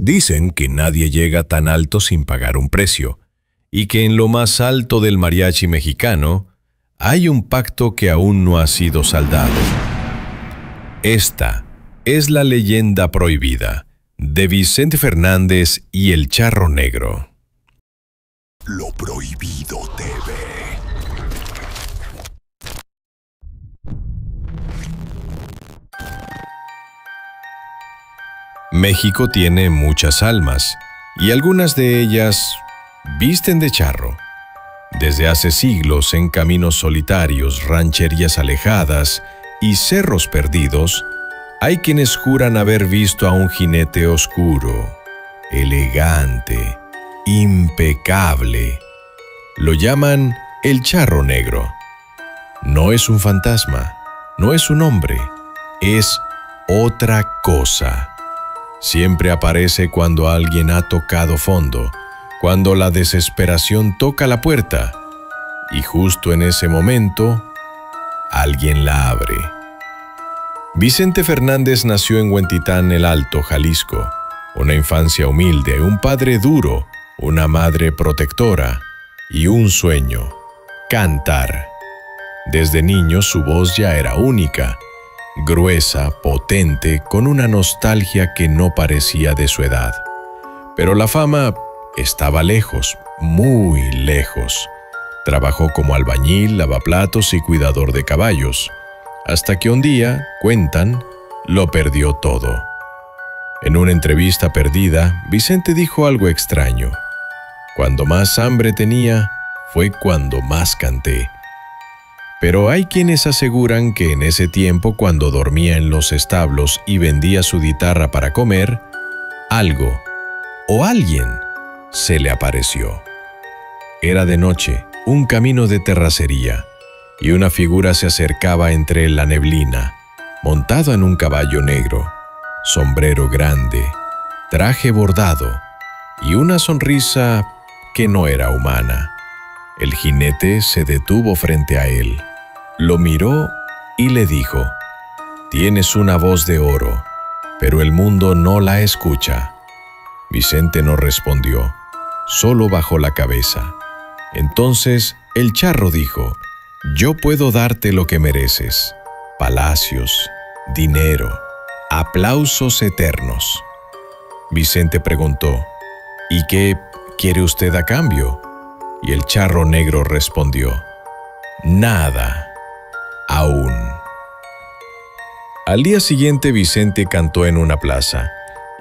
Dicen que nadie llega tan alto sin pagar un precio, y que en lo más alto del mariachi mexicano hay un pacto que aún no ha sido saldado. Esta es la leyenda prohibida de Vicente Fernández y el Charro Negro. Lo Prohibido TV. México tiene muchas almas, y algunas de ellas visten de charro. Desde hace siglos, en caminos solitarios, rancherías alejadas y cerros perdidos, hay quienes juran haber visto a un jinete oscuro, elegante, impecable. Lo llaman el Charro Negro. No es un fantasma, no es un hombre, es otra cosa. Siempre aparece cuando alguien ha tocado fondo, cuando la desesperación toca la puerta, y justo en ese momento, alguien la abre. Vicente Fernández nació en Huentitán el Alto, Jalisco. Una infancia humilde, un padre duro, una madre protectora y un sueño: cantar. Desde niño su voz ya era única, gruesa, potente, con una nostalgia que no parecía de su edad. Pero la fama estaba lejos, muy lejos. Trabajó como albañil, lavaplatos y cuidador de caballos, hasta que un día, cuentan, lo perdió todo. En una entrevista perdida, Vicente dijo algo extraño: cuando más hambre tenía, fue cuando más canté. Pero hay quienes aseguran que en ese tiempo, cuando dormía en los establos y vendía su guitarra para comer, algo o alguien se le apareció. Era de noche, un camino de terracería, y una figura se acercaba entre la neblina, montado en un caballo negro, sombrero grande, traje bordado y una sonrisa que no era humana. El jinete se detuvo frente a él. Lo miró y le dijo: «Tienes una voz de oro, pero el mundo no la escucha». Vicente no respondió, solo bajó la cabeza. Entonces el charro dijo: «Yo puedo darte lo que mereces: palacios, dinero, aplausos eternos». Vicente preguntó: «¿Y qué quiere usted a cambio?». Y el Charro Negro respondió: «Nada. Aún». Al día siguiente Vicente cantó en una plaza,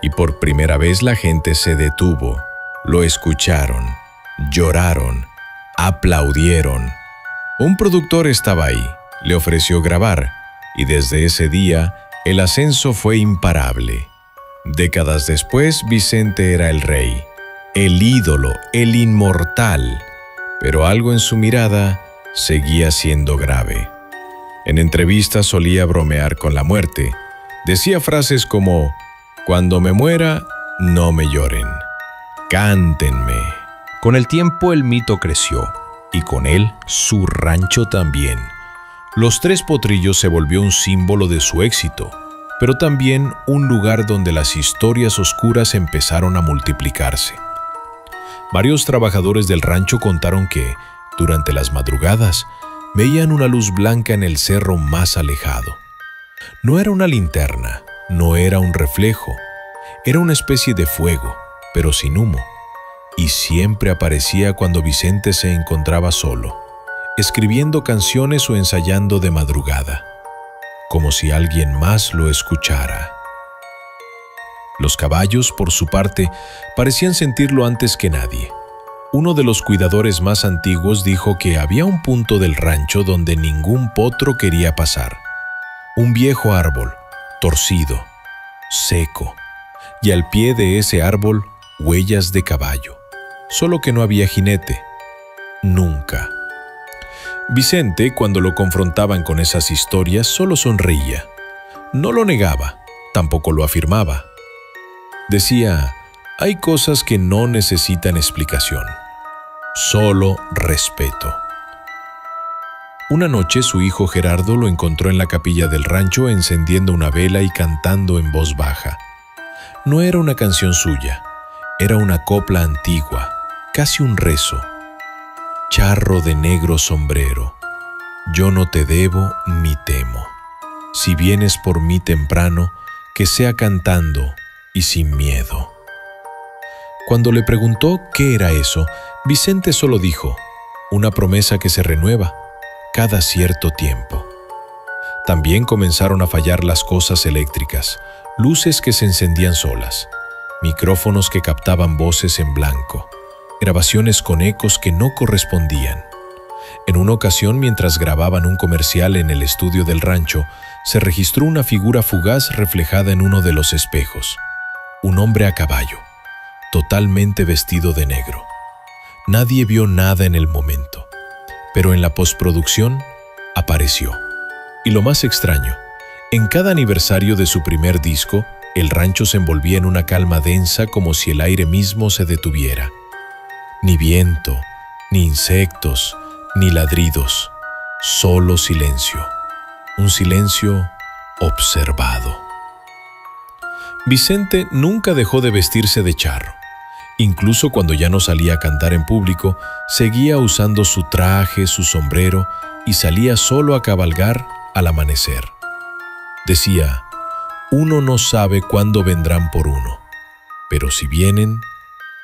y por primera vez la gente se detuvo, lo escucharon, lloraron, aplaudieron. Un productor estaba ahí, le ofreció grabar, y desde ese día el ascenso fue imparable. Décadas después, Vicente era el rey, el ídolo, el inmortal, pero algo en su mirada seguía siendo grave. En entrevistas solía bromear con la muerte. Decía frases como: «Cuando me muera, no me lloren. Cántenme». Con el tiempo el mito creció, y con él su rancho también. Los Tres Potrillos se volvió un símbolo de su éxito, pero también un lugar donde las historias oscuras empezaron a multiplicarse. Varios trabajadores del rancho contaron que, durante las madrugadas, veían una luz blanca en el cerro más alejado. No era una linterna, no era un reflejo, era una especie de fuego, pero sin humo, y siempre aparecía cuando Vicente se encontraba solo, escribiendo canciones o ensayando de madrugada, como si alguien más lo escuchara. Los caballos, por su parte, parecían sentirlo antes que nadie. Uno de los cuidadores más antiguos dijo que había un punto del rancho donde ningún potro quería pasar. Un viejo árbol, torcido, seco, y al pie de ese árbol, huellas de caballo. Solo que no había jinete. Nunca. Vicente, cuando lo confrontaban con esas historias, solo sonreía. No lo negaba, tampoco lo afirmaba. Decía: hay cosas que no necesitan explicación, solo respeto. Una noche su hijo Gerardo lo encontró en la capilla del rancho encendiendo una vela y cantando en voz baja. No era una canción suya, era una copla antigua, casi un rezo. Charro de negro sombrero, yo no te debo ni temo. Si vienes por mí temprano, que sea cantando y sin miedo. Cuando le preguntó qué era eso, Vicente solo dijo, una promesa que se renueva cada cierto tiempo. También comenzaron a fallar las cosas eléctricas, luces que se encendían solas, micrófonos que captaban voces en blanco, grabaciones con ecos que no correspondían. En una ocasión, mientras grababan un comercial en el estudio del rancho, se registró una figura fugaz reflejada en uno de los espejos. Un hombre a caballo, totalmente vestido de negro. Nadie vio nada en el momento, pero en la postproducción apareció. Y lo más extraño, en cada aniversario de su primer disco, el rancho se envolvía en una calma densa como si el aire mismo se detuviera. Ni viento, ni insectos, ni ladridos, solo silencio. Un silencio observado. Vicente nunca dejó de vestirse de charro. Incluso cuando ya no salía a cantar en público, seguía usando su traje, su sombrero y salía solo a cabalgar al amanecer. Decía, uno no sabe cuándo vendrán por uno, pero si vienen,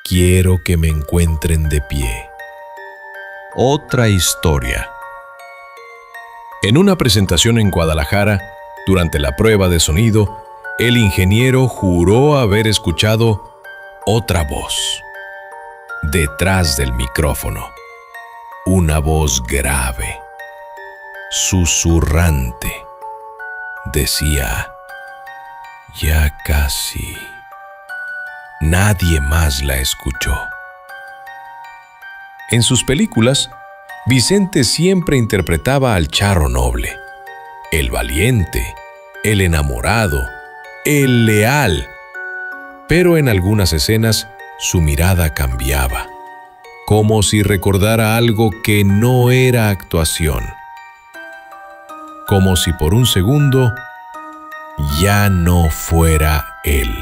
quiero que me encuentren de pie. Otra historia. En una presentación en Guadalajara, durante la prueba de sonido, el ingeniero juró haber escuchado otra voz. Detrás del micrófono, una voz grave, susurrante. Decía, ya casi. Nadie más la escuchó. En sus películas, Vicente siempre interpretaba al charro noble, el valiente, el enamorado, el leal. Pero en algunas escenas su mirada cambiaba, como si recordara algo que no era actuación. Como si por un segundo ya no fuera él.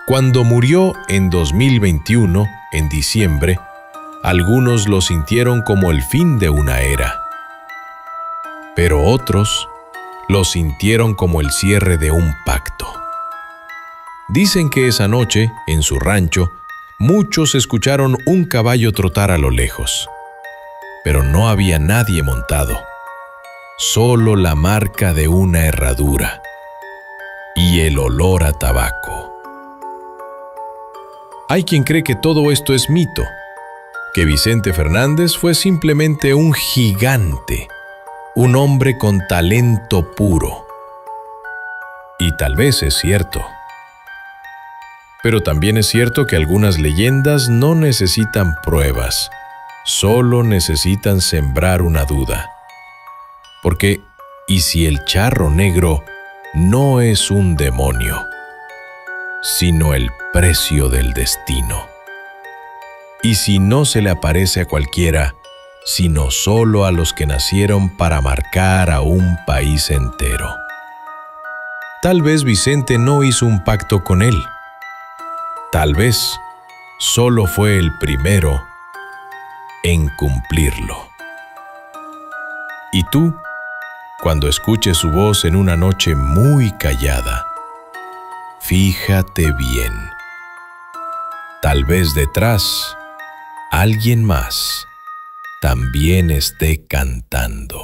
Cuando murió en 2021, en diciembre, algunos lo sintieron como el fin de una era. Pero otros lo sintieron como el cierre de un pacto. Dicen que esa noche, en su rancho, muchos escucharon un caballo trotar a lo lejos. Pero no había nadie montado, solo la marca de una herradura y el olor a tabaco. Hay quien cree que todo esto es mito, que Vicente Fernández fue simplemente un gigante, un hombre con talento puro. Y tal vez es cierto. Pero también es cierto que algunas leyendas no necesitan pruebas, solo necesitan sembrar una duda. Porque, ¿y si el charro negro no es un demonio, sino el precio del destino? ¿Y si no se le aparece a cualquiera, sino solo a los que nacieron para marcar a un país entero? Tal vez Vicente no hizo un pacto con él. Tal vez solo fue el primero en cumplirlo. Y tú, cuando escuches su voz en una noche muy callada, fíjate bien. Tal vez detrás, alguien más también esté cantando.